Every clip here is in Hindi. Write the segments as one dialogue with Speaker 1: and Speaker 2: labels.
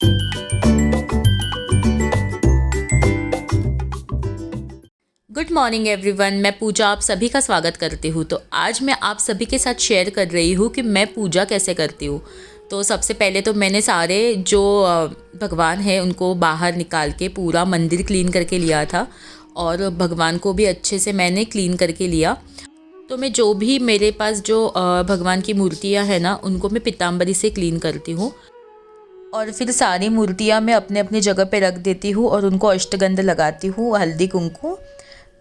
Speaker 1: गुड मॉर्निंग एवरीवन, मैं पूजा आप सभी का स्वागत करती हूँ। तो आज मैं आप सभी के साथ शेयर कर रही हूँ कि मैं पूजा कैसे करती हूँ। तो सबसे पहले तो मैंने सारे जो भगवान हैं उनको बाहर निकाल के पूरा मंदिर क्लीन करके लिया था और भगवान को भी अच्छे से मैंने क्लीन करके लिया। तो मैं जो भी मेरे पास जो भगवान की मूर्तियाँ हैं ना, उनको मैं पीताम्बरी से क्लीन करती हूँ और फिर सारी मूर्तियाँ मैं अपने अपनी जगह पे रख देती हूँ और उनको अष्टगंध लगाती हूँ, हल्दी कुंकू।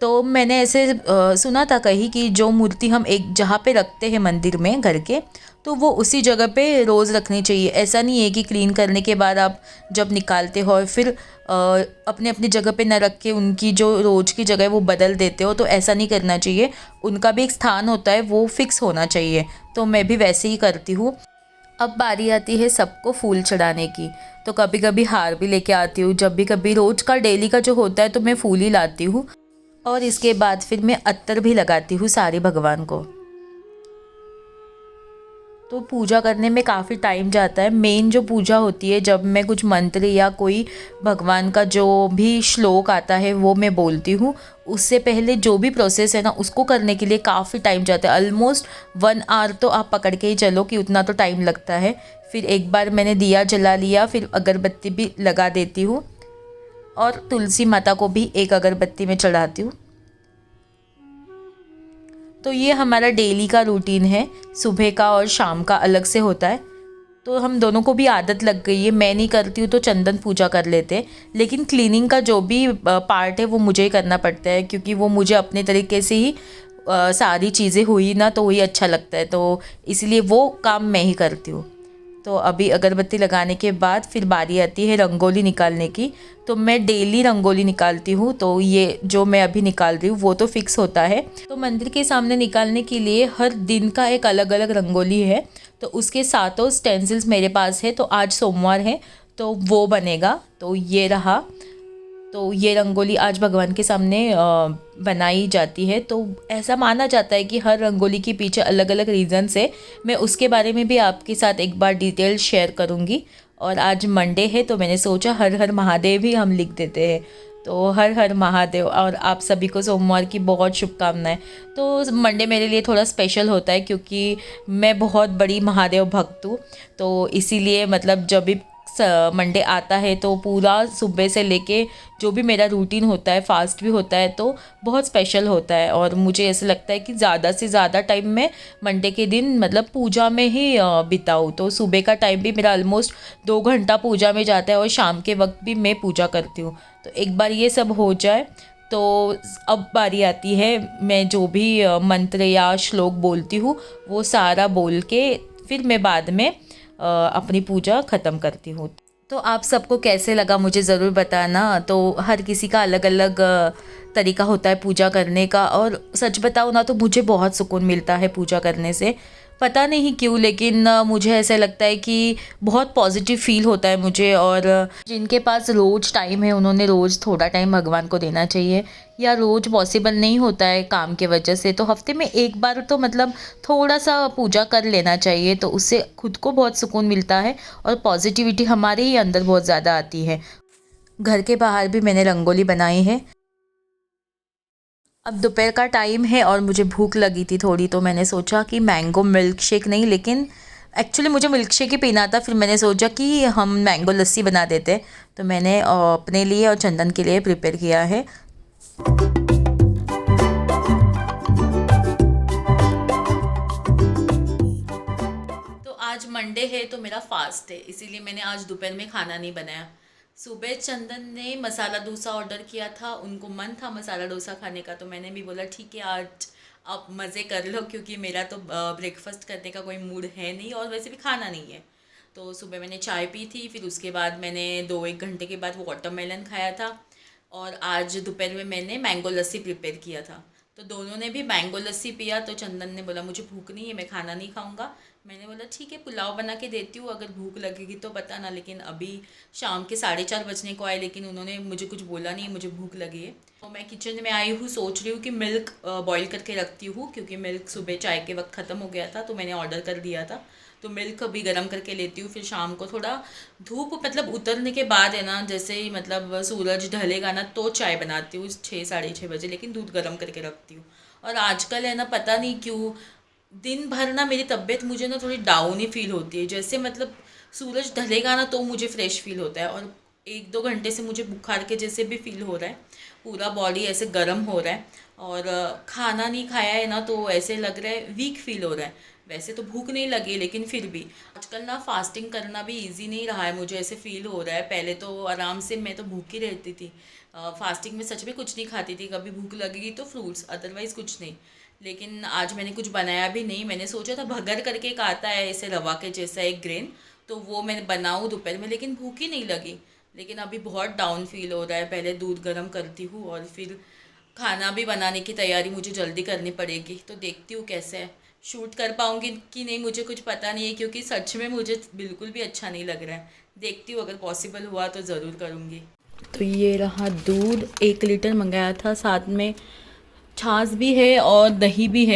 Speaker 1: तो मैंने ऐसे सुना था कहीं कि जो मूर्ति हम एक जहाँ पे रखते हैं मंदिर में घर के, तो वो उसी जगह पे रोज़ रखनी चाहिए। ऐसा नहीं है कि क्लीन करने के बाद आप जब निकालते हो और फिर अपने अपनी जगह पे न रख के उनकी जो रोज़ की जगह है वो बदल देते हो, तो ऐसा नहीं करना चाहिए। उनका भी एक स्थान होता है, वो फिक्स होना चाहिए। तो मैं भी वैसे ही करती हूँ। अब बारी आती है सबको फूल चढ़ाने की। तो कभी कभी हार भी लेके आती हूँ, जब भी कभी रोज़ का डेली का जो होता है तो मैं फूल ही लाती हूँ। और इसके बाद फिर मैं अत्तर भी लगाती हूँ सारे भगवान को। तो पूजा करने में काफ़ी टाइम जाता है। मेन जो पूजा होती है, जब मैं कुछ मंत्र या कोई भगवान का जो भी श्लोक आता है वो मैं बोलती हूँ, उससे पहले जो भी प्रोसेस है ना उसको करने के लिए काफ़ी टाइम जाता है। ऑलमोस्ट 1 आवर तो आप पकड़ के ही चलो कि उतना तो टाइम लगता है। फिर एक बार मैंने दिया जला लिया, फिर अगरबत्ती भी लगा देती हूँ और तुलसी माता को भी एक अगरबत्ती में चढ़ाती हूँ। तो ये हमारा डेली का रूटीन है, सुबह का और शाम का अलग से होता है। तो हम दोनों को भी आदत लग गई है। मैं नहीं करती हूँ तो चंदन पूजा कर लेते हैं, लेकिन क्लीनिंग का जो भी पार्ट है वो मुझे ही करना पड़ता है, क्योंकि वो मुझे अपने तरीके से ही सारी चीज़ें हुई ना तो वही अच्छा लगता है, तो इसलिए वो काम मैं ही करती हूँ। तो अभी अगरबत्ती लगाने के बाद फिर बारी आती है रंगोली निकालने की। तो मैं डेली रंगोली निकालती हूँ, तो ये जो मैं अभी निकाल रही हूँ वो तो फिक्स होता है। तो मंदिर के सामने निकालने के लिए हर दिन का एक अलग अलग रंगोली है। तो उसके सातों स्टेंसिल्स मेरे पास है। तो आज सोमवार है तो वो बनेगा। तो ये रहा। तो ये रंगोली आज भगवान के सामने बनाई जाती है। तो ऐसा माना जाता है कि हर रंगोली के पीछे अलग अलग रीज़न्स है। मैं उसके बारे में भी आपके साथ एक बार डिटेल शेयर करूँगी। और आज मंडे है तो मैंने सोचा हर हर महादेव ही हम लिख देते हैं। तो हर हर महादेव, और आप सभी को सोमवार की बहुत शुभकामनाएं। तो मंडे मेरे लिए थोड़ा स्पेशल होता है क्योंकि मैं बहुत बड़ी महादेव भक्त हूँ। तो इसीलिए मतलब जब भी मंडे आता है तो पूरा सुबह से लेके जो भी मेरा रूटीन होता है, फास्ट भी होता है, तो बहुत स्पेशल होता है। और मुझे ऐसा लगता है कि ज़्यादा से ज़्यादा टाइम मैं मंडे के दिन मतलब पूजा में ही बिताऊँ। तो सुबह का टाइम भी मेरा ऑलमोस्ट 2 घंटा पूजा में जाता है और शाम के वक्त भी मैं पूजा करती हूँ। तो एक बार ये सब हो जाए तो अब बारी आती है मैं जो भी मंत्र या श्लोक बोलती हूँ वो सारा बोल के फिर मैं बाद में अपनी पूजा ख़त्म करती हूँ। तो आप सबको कैसे लगा मुझे ज़रूर बताना। तो हर किसी का अलग अलग तरीका होता है पूजा करने का, और सच बताऊँ ना तो मुझे बहुत सुकून मिलता है पूजा करने से। पता नहीं क्यों, लेकिन मुझे ऐसा लगता है कि बहुत पॉजिटिव फील होता है मुझे। और जिनके पास रोज़ टाइम है उन्होंने रोज़ थोड़ा टाइम भगवान को देना चाहिए, या रोज़ पॉसिबल नहीं होता है काम के वजह से तो हफ्ते में एक बार तो मतलब थोड़ा सा पूजा कर लेना चाहिए। तो उससे खुद को बहुत सुकून मिलता है और पॉजिटिविटी हमारे ही अंदर बहुत ज़्यादा आती है। घर के बाहर भी मैंने रंगोली बनाई है। अब दोपहर का टाइम है और मुझे भूख लगी थी थोड़ी, तो मैंने सोचा कि मैंगो मिल्क शेक नहीं, लेकिन एक्चुअली मुझे मिल्क शेक ही पीना था। फिर मैंने सोचा कि हम मैंगो लस्सी बना देते हैं। तो मैंने अपने लिए और चंदन के लिए प्रिपेयर किया है। तो आज मंडे है तो मेरा फास्ट है, इसीलिए मैंने आज दोपहर में खाना नहीं बनाया। सुबह चंदन ने मसाला डोसा ऑर्डर किया था, उनको मन था मसाला डोसा खाने का, तो मैंने भी बोला ठीक है आज आप मज़े कर लो, क्योंकि मेरा तो ब्रेकफास्ट करने का कोई मूड है नहीं और वैसे भी खाना नहीं है। तो सुबह मैंने चाय पी थी, फिर उसके बाद मैंने 2-1 घंटे के बाद वाटरमेलन खाया था। और आज दोपहर में मैंने मैंगो लस्सी प्रिपेयर किया था। तो दोनों ने भी मैंगो लस्सी पिया। तो चंदन ने बोला मुझे भूख नहीं है, मैं खाना नहीं खाऊंगा। मैंने बोला ठीक है पुलाव बना के देती हूँ, अगर भूख लगेगी तो बताना। लेकिन अभी शाम के 4:30 बजने को आए, लेकिन उन्होंने मुझे कुछ बोला नहीं, मुझे भूख लगी है। तो मैं किचन में आई हूँ, सोच रही हूँ कि मिल्क बॉईल करके रखती हूँ, क्योंकि मिल्क सुबह चाय के वक्त ख़त्म हो गया था तो मैंने ऑर्डर कर दिया था। तो मिल्क भी गर्म करके लेती हूँ। फिर शाम को थोड़ा धूप मतलब उतरने के बाद है ना, जैसे ही मतलब सूरज ढलेगा ना तो चाय बनाती हूँ 6 साढ़े 6 बजे, लेकिन दूध गर्म करके रखती हूँ। और आजकल है ना पता नहीं क्यों दिन भर ना मेरी तबीयत मुझे ना थोड़ी डाउन ही फील होती है। जैसे मतलब सूरज ढलेगा ना तो मुझे फ्रेश फील होता है, और 1 2 घंटे से मुझे बुखार के जैसे भी फील हो रहा है, पूरा बॉडी ऐसे गर्म हो रहा है। और खाना नहीं खाया है ना तो ऐसे लग रहा है, वीक फील हो रहा है। वैसे तो भूख नहीं लगी लेकिन फिर भी आजकल ना फास्टिंग करना भी इजी नहीं रहा है, मुझे ऐसे फील हो रहा है। पहले तो आराम से मैं तो भूखी रहती थी, फास्टिंग में सच में कुछ नहीं खाती थी, कभी भूख लगेगी तो फ्रूट्स, अदरवाइज कुछ नहीं। लेकिन आज मैंने कुछ बनाया भी नहीं, मैंने सोचा था भगर करके एक आता है ऐसे रवा के जैसा एक ग्रेन, तो वो मैं बनाऊँ दोपहर में, लेकिन भूख ही नहीं लगी। लेकिन अभी बहुत डाउन फील हो रहा है, पहले दूध गर्म करती हूँ और फिर खाना भी बनाने की तैयारी मुझे जल्दी करनी पड़ेगी, तो देखती हूँ कैसे है, शूट कर पाऊँगी कि नहीं मुझे कुछ पता नहीं है, क्योंकि सच में मुझे बिल्कुल भी अच्छा नहीं लग रहा है। देखती हूँ, अगर पॉसिबल हुआ तो ज़रूर करूँगी। तो ये रहा दूध, 1 लीटर मंगाया था, साथ में छाछ भी है और दही भी है।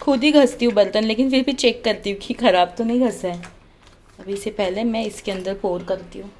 Speaker 1: खुद ही घसती हूँ बर्तन, लेकिन फिर भी चेक करती हूँ कि ख़राब तो नहीं घसा है। अभी से पहले मैं इसके अंदर पोर करती हूँ।